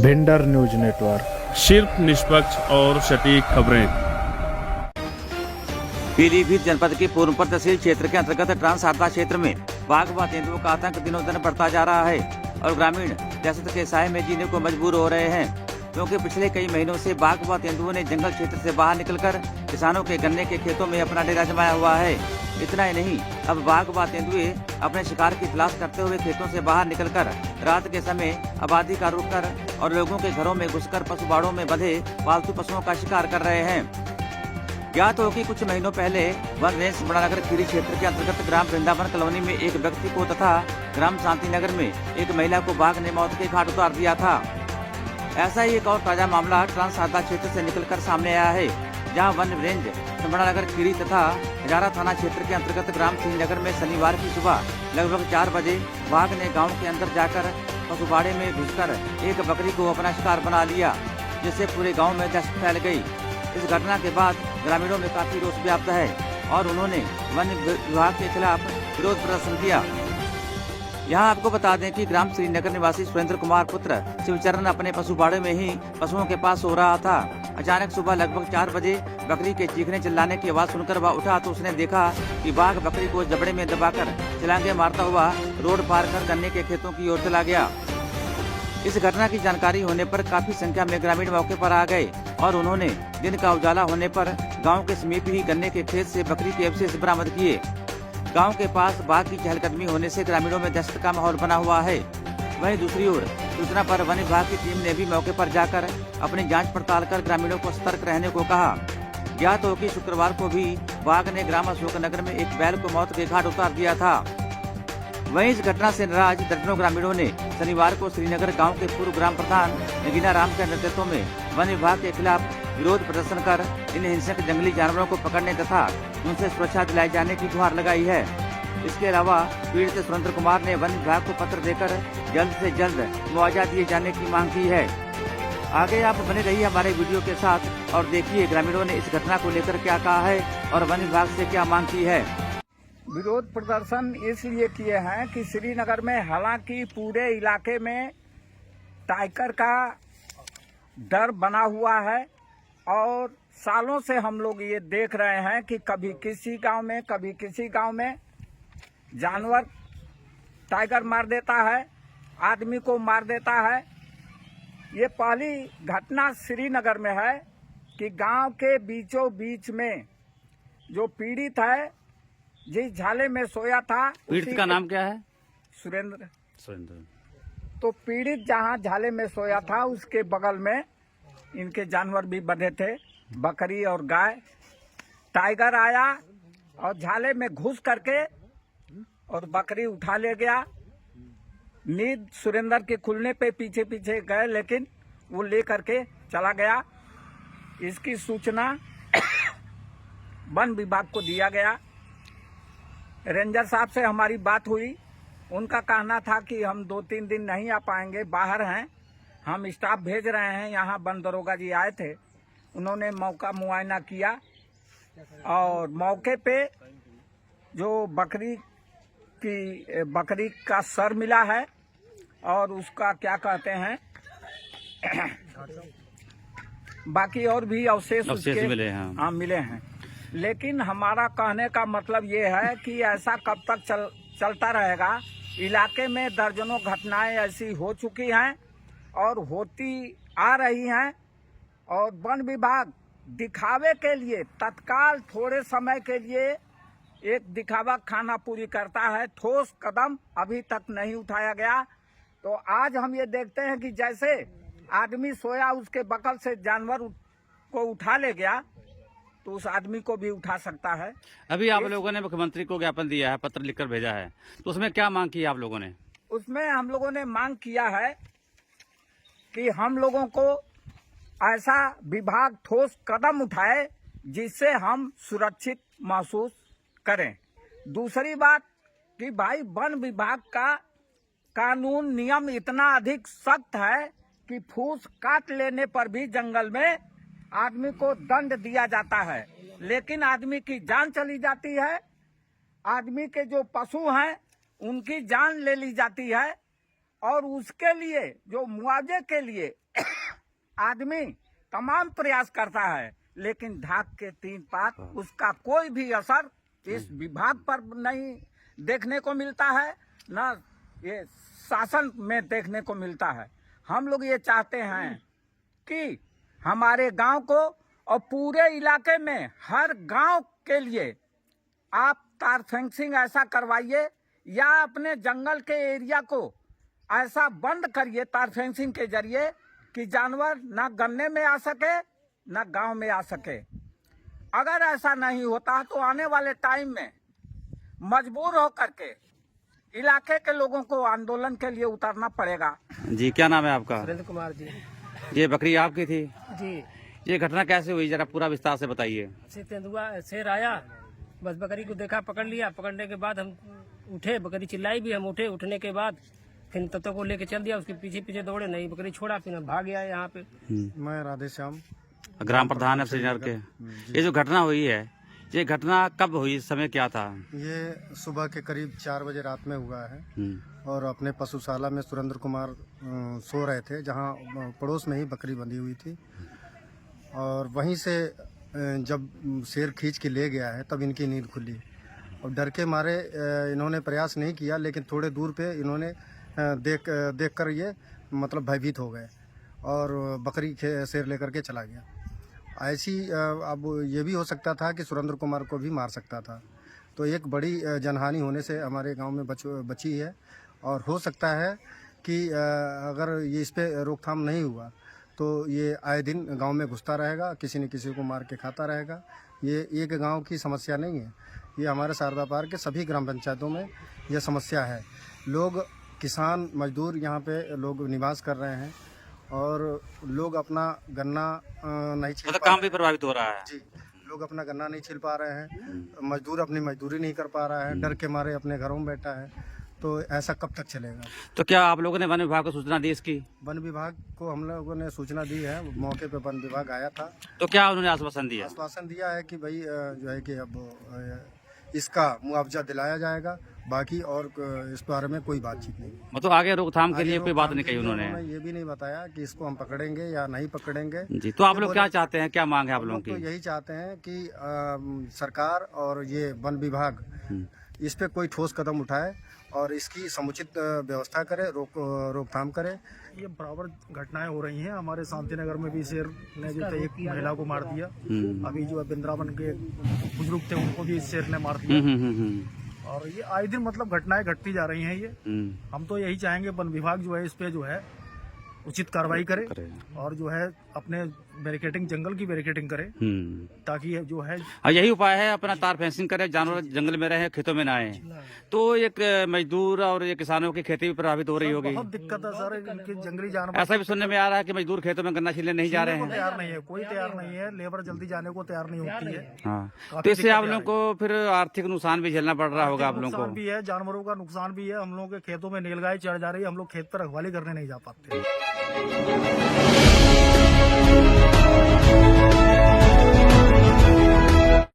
Bhinder news network, सिर्फ निष्पक्ष और सटीक खबरें। पीलीभीत जनपद के पूर्णपुर तहसील क्षेत्र के अंतर्गत ट्रांस हादसा क्षेत्र में बाघ व तेंदुओं का आतंक दिनों दिन बढ़ता जा रहा है और ग्रामीण दहशत के साए में जीने को मजबूर हो रहे हैं, क्योंकि पिछले कई महीनों से बाघ व तेंदुओं ने जंगल क्षेत्र से बाहर निकलकर किसानों के गन्ने के खेतों में अपना डेरा जमाया हुआ है। इतना ही नहीं, अब बाघ व तेंदुए अपने शिकार की तलाश करते हुए खेतों से बाहर निकलकर रात के समय आबादी का रुख कर और लोगों के घरों में घुसकर पशु बाड़ों में बंधे पालतू पशुओं का शिकार कर रहे हैं। ज्ञात हो कि कुछ महीनों पहले वन रेंज बड़ानगर खीरी क्षेत्र के अंतर्गत ग्राम वृंदावन कॉलोनी में एक व्यक्ति को तथा ग्राम शांति नगर में एक महिला को बाघ ने मौत के घाट उतार दिया था। ऐसा ही एक और ताजा मामला ट्रांस हादसा क्षेत्र से निकलकर सामने आया है, जहां वन रेंज बड़ानगर खीरी तथा हजारा थाना क्षेत्र के अंतर्गत ग्राम श्रीनगर में शनिवार की सुबह लगभग 4 बजे बाघ ने गाँव के अंदर जाकर पशुबाड़े में घुसकर एक बकरी को अपना शिकार बना लिया, जिससे पूरे गाँव में दहशत फैल गयी। इस घटना के बाद ग्रामीणों में काफी रोष व्याप्त है और उन्होंने वन विभाग के खिलाफ विरोध प्रदर्शन किया। यहाँ आपको बता दें कि ग्राम श्रीनगर निवासी सुरेंद्र कुमार पुत्र शिवचरण अपने पशुबाड़े में ही पशुओं के पास सो रहा था। अचानक सुबह लगभग 4 बजे बकरी के चीखने चिल्लाने की आवाज सुनकर वह उठा तो उसने देखा कि बाघ बकरी को जबड़े में दबाकर छलांगे मारता हुआ रोड पार कर गन्ने के खेतों की ओर चला गया। इस घटना की जानकारी होने पर काफी संख्या में ग्रामीण मौके पर आ गए और उन्होंने दिन का उजाला होने पर गांव के समीप ही गन्ने के खेत से बकरी के अवशेष बरामद किए। गांव के पास बाघ की चहलकदमी होने से ग्रामीणों में दहशत का माहौल बना हुआ है। वहीं दूसरी ओर सूचना पर वन विभाग की टीम ने भी मौके पर जाकर अपनी जांच पड़ताल कर ग्रामीणों को सतर्क रहने को कहा। ज्ञात हो कि शुक्रवार को भी बाघ ने ग्राम अशोकनगर में एक बैल को मौत के घाट उतार दिया था। वहीं इस घटना से नाराज दर्जनों ग्रामीणों ने शनिवार को श्रीनगर गांव के पूर्व ग्राम प्रधान नगीना राम के नेतृत्व में वन विभाग के खिलाफ विरोध प्रदर्शन कर इन हिंसक जंगली जानवरों को पकड़ने तथा उनसे सुरक्षा दिलाए जाने की गुहार लगाई है। इसके अलावा पीड़ित सुरेंद्र कुमार ने वन विभाग को पत्र देकर जल्द से जल्द मुआवजा दिए जाने की मांग की है। आगे आप बने रहिए हमारे वीडियो के साथ और देखिए ग्रामीणों ने इस घटना को लेकर क्या कहा है और वन विभाग से क्या मांग की है। विरोध प्रदर्शन इसलिए किए हैं कि श्रीनगर में हालांकि पूरे इलाके में टाइगर का डर बना हुआ है और सालों से हम लोग ये देख रहे हैं कि कभी किसी गांव में कभी किसी गांव में जानवर टाइगर मार देता है, आदमी को मार देता है। ये पहली घटना श्रीनगर में है कि गांव के बीचों बीच में जो पीड़ित है जिस झाले में सोया था, पीड़ित का नाम क्या है? सुरेंद्र। तो पीड़ित जहाँ झाले में सोया था उसके बगल में इनके जानवर भी बंधे थे, बकरी और गाय। टाइगर आया और झाले में घुस करके और बकरी उठा ले गया। नींद सुरेंद्र के खुलने पे पीछे पीछे गए, लेकिन वो ले करके चला गया। इसकी सूचना वन विभाग को दिया गया। रेंजर साहब से हमारी बात हुई, उनका कहना था कि हम 2-3 दिन नहीं आ पाएंगे, बाहर हैं, हम स्टाफ भेज रहे हैं। यहाँ वन दरोगा जी आए थे, उन्होंने मौका मुआयना किया और मौके पे जो बकरी का सर मिला है और उसका क्या कहते हैं बाकी और भी अवशेष उसके मिले हैं। हाँ, मिले हैं। लेकिन हमारा कहने का मतलब ये है कि ऐसा कब तक चलता रहेगा। इलाके में दर्जनों घटनाएं ऐसी हो चुकी हैं और होती आ रही हैं और वन विभाग दिखावे के लिए तत्काल थोड़े समय के लिए एक दिखावा खाना पूरी करता है। ठोस कदम अभी तक नहीं उठाया गया। तो आज हम ये देखते हैं कि जैसे आदमी सोया उसके बगल से जानवर को उठा ले गया तो उस आदमी को भी उठा सकता है। अभी आप लोगों ने मुख्यमंत्री को ज्ञापन दिया है, पत्र लिखकर भेजा है, तो उसमें क्या मांग की आप लोगों ने? उसमें हम लोगों ने मांग किया है कि हम लोगों को ऐसा विभाग ठोस कदम उठाए जिससे हम सुरक्षित महसूस करें। दूसरी बात कि भाई वन विभाग का कानून नियम इतना अधिक सख्त है कि फूस काट लेने पर भी जंगल में आदमी को दंड दिया जाता है, लेकिन आदमी की जान चली जाती है। आदमी के जो पशु हैं उनकी जान ले ली जाती है और उसके लिए जो मुआवजे के लिए आदमी तमाम प्रयास करता है, लेकिन ढाक के 3 पात उसका कोई भी असर इस विभाग पर नहीं देखने को मिलता है, न ये शासन में देखने को मिलता है। हम लोग ये चाहते हैं कि हमारे गांव को और पूरे इलाके में हर गांव के लिए आप तार फेंसिंग ऐसा करवाइए या अपने जंगल के एरिया को ऐसा बंद करिए तार फेंसिंग के जरिए कि जानवर ना गन्ने में आ सके ना गांव में आ सके। अगर ऐसा नहीं होता तो आने वाले टाइम में मजबूर होकर के इलाके के लोगों को आंदोलन के लिए उतरना पड़ेगा। जी, क्या नाम है आपका? सुरेंद्र कुमार जी। ये बकरी आपकी थी? जी। ये घटना कैसे हुई, जरा पूरा विस्तार से बताइए। से तेंदुआ शेर आया, बस बकरी को देखा, पकड़ लिया। पकड़ने के बाद हम उठे, बकरी चिल्लाई भी, हम उठे। उठने के बाद फिर तत्व को लेके चल दिया, उसके पीछे पीछे दौड़े, नहीं बकरी छोड़ा, फिर हम भाग गया यहाँ पे। मैं राधे श्याम, ग्राम प्रधान है श्रीनगर के। ये जो घटना हुई है, ये घटना कब हुई, समय क्या था? ये सुबह के करीब 4 बजे रात में हुआ है और अपने पशुशाला में सुरेंद्र कुमार सो रहे थे, जहाँ पड़ोस में ही बकरी बंधी हुई थी। और वहीं से जब शेर खींच के ले गया है तब इनकी नींद खुली और डर के मारे इन्होंने प्रयास नहीं किया, लेकिन थोड़े दूर पे इन्होंने देख कर ये मतलब भयभीत हो गए और बकरी शेर लेकर के चला गया। ऐसी अब ये भी हो सकता था कि सुरेंद्र कुमार को भी मार सकता था, तो एक बड़ी जनहानि होने से हमारे गांव में बची है। और हो सकता है कि अगर ये इस पे रोकथाम नहीं हुआ तो ये आए दिन गांव में घुसता रहेगा, किसी न किसी को मार के खाता रहेगा। ये एक गांव की समस्या नहीं है, ये हमारे शारदा पार के सभी ग्राम पंचायतों में यह समस्या है। लोग, किसान, मजदूर यहाँ पे लोग निवास कर रहे हैं और लोग अपना गन्ना नहीं छिल काम भी प्रभावित हो रहा है। जी, लोग अपना गन्ना नहीं छिल पा रहे हैं, मजदूर अपनी मजदूरी नहीं कर पा रहा है, डर के मारे अपने घरों में बैठा है। तो ऐसा कब तक चलेगा? तो क्या आप लोगों ने वन विभाग को सूचना दी इसकी? वन विभाग को हम लोगों ने सूचना दी है, मौके पे वन विभाग आया था। तो क्या उन्होंने आश्वासन दिया? आश्वासन दिया है कि भाई जो है कि अब इसका मुआवजा दिलाया जाएगा, बाकी और इस बारे में कोई बातचीत नहीं। मतलब आगे रोकथाम के लिए कोई बात नहीं कही उन्होंने? ये भी नहीं बताया कि इसको हम पकड़ेंगे या नहीं पकड़ेंगे। जी, तो आप लोग क्या चाहते हैं, क्या मांग है आप लोगों तो की? यही चाहते हैं कि सरकार और ये वन विभाग इस पे कोई ठोस कदम उठाए और इसकी समुचित व्यवस्था करे, रोकथाम करे। ये बराबर घटनाएं हो रही हैं। हमारे शांतिनगर में भी शेर ने जो है एक महिला को मार दिया। अभी जो है बिंद्रावन के बुजुर्ग थे उनको भी शेर ने मार दिया। और ये आए दिन मतलब घटनाएं घटती जा रही हैं। ये हम तो यही चाहेंगे वन विभाग जो है इस पे जो है उचित कार्रवाई करे और जो है अपने बैरिकेडिंग, जंगल की बैरिकेडिंग करे, ताकि जो है यही उपाय है, अपना तार फेंसिंग करे, जानवर जंगल में रहे, खेतों में ना आए। तो एक मजदूर और ये किसानों की खेती भी प्रभावित हो रही होगी। बहुत दिक्कत है सर, इनके जंगली जानवर। ऐसा भी सुनने में आ रहा है कि मजदूर खेतों में गन्ना छीलने नहीं जा रहे हैं। तैयार नहीं है, कोई तैयार नहीं है, लेबर जल्दी जाने को तैयार नहीं होती है। हाँ, तो इससे आप लोगों को फिर आर्थिक नुकसान भी झेलना पड़ रहा होगा आप लोगों को? नुकसान भी है, जानवरों का नुकसान भी है। हम लोगों के खेतों में नीलगाय चढ़ जा रही है, हम लोग खेत पर रखवाली करने नहीं जा पाते।